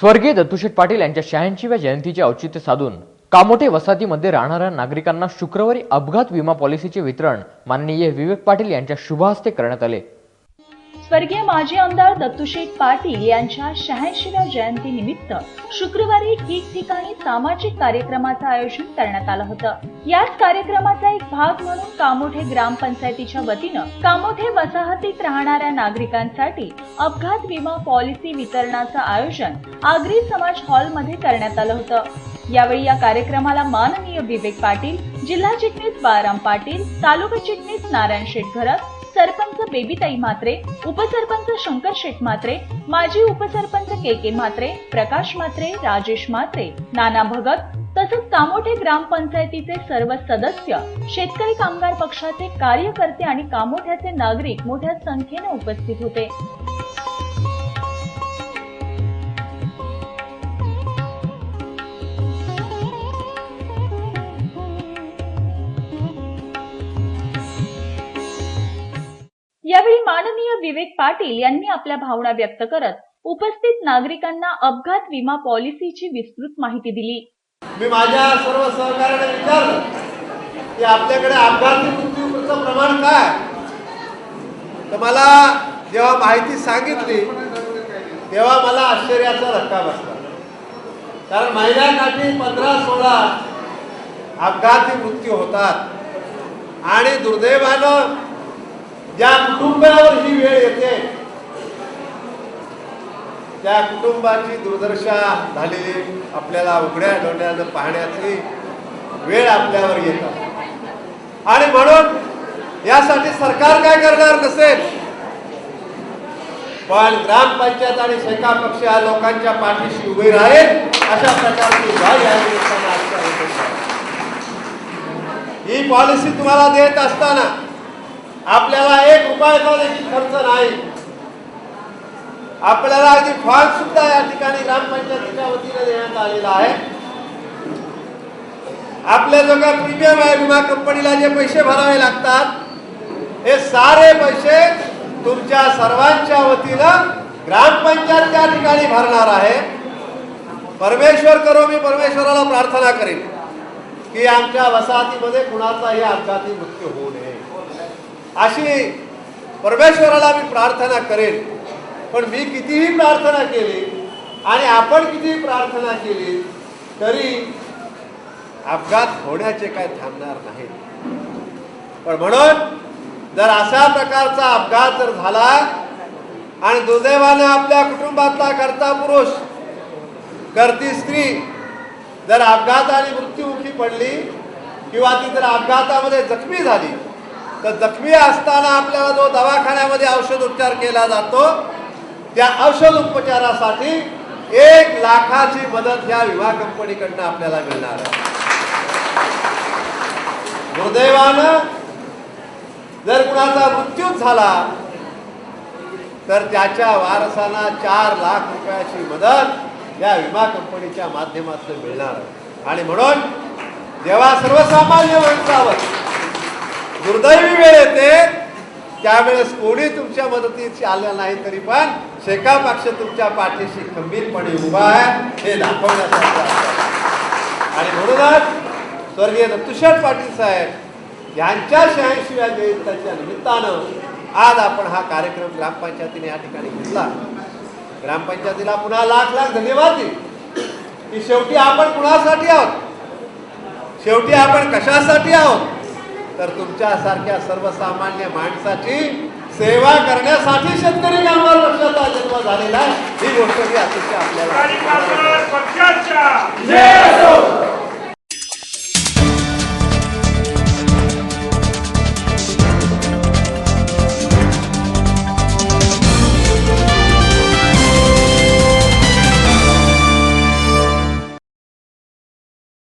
स्वर्गीय दत्तूशेठ पाटील यांच्या 86व्या जयंतीचे औचित्य साधून कामोठे वसाहतीमध्ये राहणाऱ्या नागरिकांना शुक्रवारी अपघात विमा पॉलिसीचे वितरण माननीय विवेक पाटील यांच्या शुभ हस्ते करण्यात आले। स्वर्गीय माजी आमदार दत्तूशेठ पाटील यांच्या 86व्या जयंती निमित्त शुक्रवारी ठिकठिकाणी सामाजिक कार्यक्रमाचं आयोजन करण्यात आलं होतं। याच कार्यक्रमाचा एक भाग म्हणून कामोठे ग्रामपंचायतीच्या वतीनं कामोठे वसाहतीत राहणाऱ्या नागरिकांसाठी अपघात विमा पॉलिसी वितरणाचं आयोजन आगरी समाज हॉलमध्ये करण्यात आलं होतं। यावेळी या कार्यक्रमाला माननीय विवेक पाटील, जिल्हा चिटणीस बाळाराम पाटील, तालुका चिटणीस नारायण शेठ घरत, सरपंच बेबीताई म्हात्रे, उपसरपंच शंकर शेठ म्हात्रे, माजी उपसरपंच के म्हात्रे, प्रकाश म्हात्रे, राजेश म्हात्रे, नाना भगत तसंच कामोठे ग्रामपंचायतीचे सर्व सदस्य, शेतकरी कामगार पक्षाचे कार्यकर्ते आणि कामोठ्याचे नागरिक मोठ्या संख्येने उपस्थित होते। यावेळी माननीय विवेक पाटील यांनी आपल्या भावना व्यक्त करत उपस्थित नागरिकांना अपघात विमा पॉलिसीची विस्तृत माहिती दिली। मी माझ्या सर्व सहकार्याने विचारलं की आपल्याकडे अपघाती मृत्यूचं प्रमाण काय, तर मला जेव्हा माहिती सांगितली तेव्हा मला आश्चर्याचा धक्का बसला। कारण महिन्याकाठी 15-16 अपघाती मृत्यू होतात आणि दुर्दैवानं ज्या कुटुंबावर ही वेळ येते त्या कुटुंबाची दुर्दशा झालेली आपल्याला उघड्या डोळ्यानं पाहण्याची वेळ आपल्यावर येतात। आणि म्हणून यासाठी सरकार काय करणार नसेल, पण ग्रामपंचायत आणि शेका पक्ष या लोकांच्या पाठीशी उभे राहील अशा प्रकारची ग्वाही ही पॉलिसी तुम्हाला देत असताना आपल्याला 1 रुपयाचा देखील खर्च नाही। आपल्याला अगदी फॉर्म सुद्धा या ठिकाणी ग्रामपंचायतीच्या वतीने देण्यात आलेला आहे। आपल्या जो काय प्रीमियम आहे, विमा कंपनीला जे पैसे भरावे लागतात हे सारे पैसे तुमच्या सर्वांच्या वतीनं ग्रामपंचायत त्या ठिकाणी भरणार आहे। परमेश्वर करो, मी परमेश्वराला प्रार्थना करेन की आमच्या वसाहतीमध्ये कुणाचाही अपघाती मृत्यू होऊ नये अशी परमेश्वराला मी प्रार्थना करेन। पण मी कितीही प्रार्थना केली आणि आपण कितीही प्रार्थना केली तरी अपघात होण्याचे काय थांबणार नाही। पण म्हणून जर अशा प्रकारचा अपघात जर झाला आणि दुर्दैवाने आपल्या कुटुंबातला कर्ता पुरुष, करती स्त्री जर अपघाताने मृत्युमुखी पडली किंवा ती जर अपघातामध्ये जखमी झाली तर जखमी असताना आपल्याला जो दवाखान्यामध्ये औषध उपचार केला जातो त्या औषध उपचारासाठी 1 लाखाची मदत या विमा कंपनीकडनं आपल्याला मिळणार आहे। दुर्दैवानं जर कुणाचा मृत्यू झाला तर त्याच्या वारसांना 4 लाख रुपयाची मदत या विमा कंपनीच्या माध्यमातून मिळणार आहे। आणि म्हणून जेव्हा सर्वसामान्य माणसावर दुर्दैवी वेळ येते त्यावेळेस कोणी तुमच्या मदतीची आलं नाही तरी पण शेका पक्ष तुमच्या पाठीशी खंबीरपणे उभा आहे हे दाखवण्यासाठी। आणि म्हणूनच स्वर्गीय दत्तूशेठ पाटील साहेब यांच्या 86व्या जयंतीच्या निमित्तानं आज आपण हा कार्यक्रम ग्रामपंचायतीने या ठिकाणी घेतला। ग्रामपंचायतीला पुन्हा लाख लाख धन्यवाद देईल की शेवटी आपण कुणासाठी आहोत, शेवटी आपण कशासाठी आहोत, तर तुमच्यासारख्या सर्वसामान्य माणसाची सेवा करण्यासाठी शेतकरी कामगार पक्षाचा जन्म झालेला आहे। ही गोष्ट मी अतिशय आपल्याला